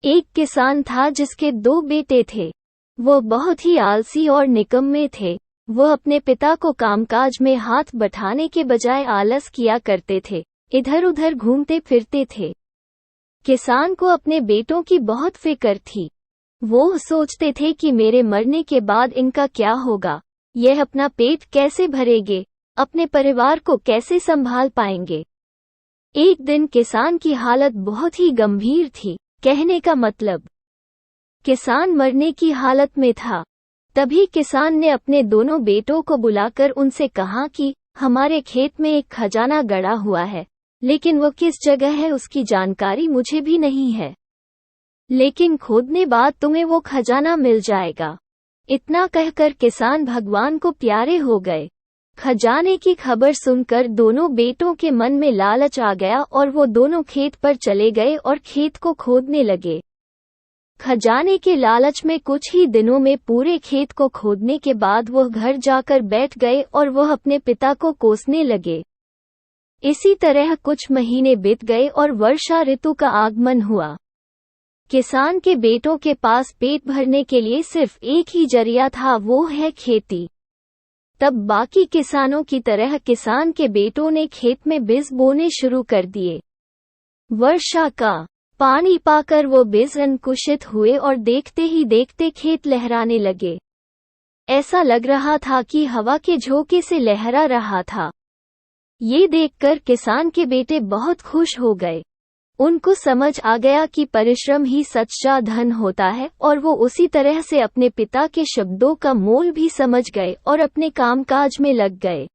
एक किसान था जिसके 2 बेटे थे। वो बहुत ही आलसी और निकम्मे थे। वो अपने पिता को कामकाज में हाथ बटाने के बजाय आलस किया करते थे, इधर उधर घूमते फिरते थे। किसान को अपने बेटों की बहुत फिक्र थी। वो सोचते थे कि मेरे मरने के बाद इनका क्या होगा, यह अपना पेट कैसे भरेंगे, अपने परिवार को कैसे संभाल पाएंगे। एक दिन किसान की हालत बहुत ही गंभीर थी, कहने का मतलब किसान मरने की हालत में था। तभी किसान ने अपने दोनों बेटों को बुलाकर उनसे कहा कि हमारे खेत में एक खजाना गड़ा हुआ है, लेकिन वो किस जगह है उसकी जानकारी मुझे भी नहीं है, लेकिन खोदने बाद तुम्हें वो खजाना मिल जाएगा। इतना कहकर किसान भगवान को प्यारे हो गए। खजाने की खबर सुनकर दोनों बेटों के मन में लालच आ गया और वो दोनों खेत पर चले गए और खेत को खोदने लगे। खजाने के लालच में कुछ ही दिनों में पूरे खेत को खोदने के बाद वह घर जाकर बैठ गए और वह अपने पिता को कोसने लगे। इसी तरह कुछ महीने बीत गए और वर्षा ऋतु का आगमन हुआ। किसान के बेटों के पास पेट भरने के लिए सिर्फ एक ही जरिया था, वो है खेती। तब बाकी किसानों की तरह किसान के बेटों ने खेत में बीज बोने शुरू कर दिए। वर्षा का पानी पाकर वो बीज अंकुरित हुए और देखते ही देखते खेत लहराने लगे। ऐसा लग रहा था कि हवा के झोंके से लहरा रहा था। ये देखकर किसान के बेटे बहुत खुश हो गए। उनको समझ आ गया कि परिश्रम ही सच्चा धन होता है और वो उसी तरह से अपने पिता के शब्दों का मोल भी समझ गए और अपने कामकाज में लग गए।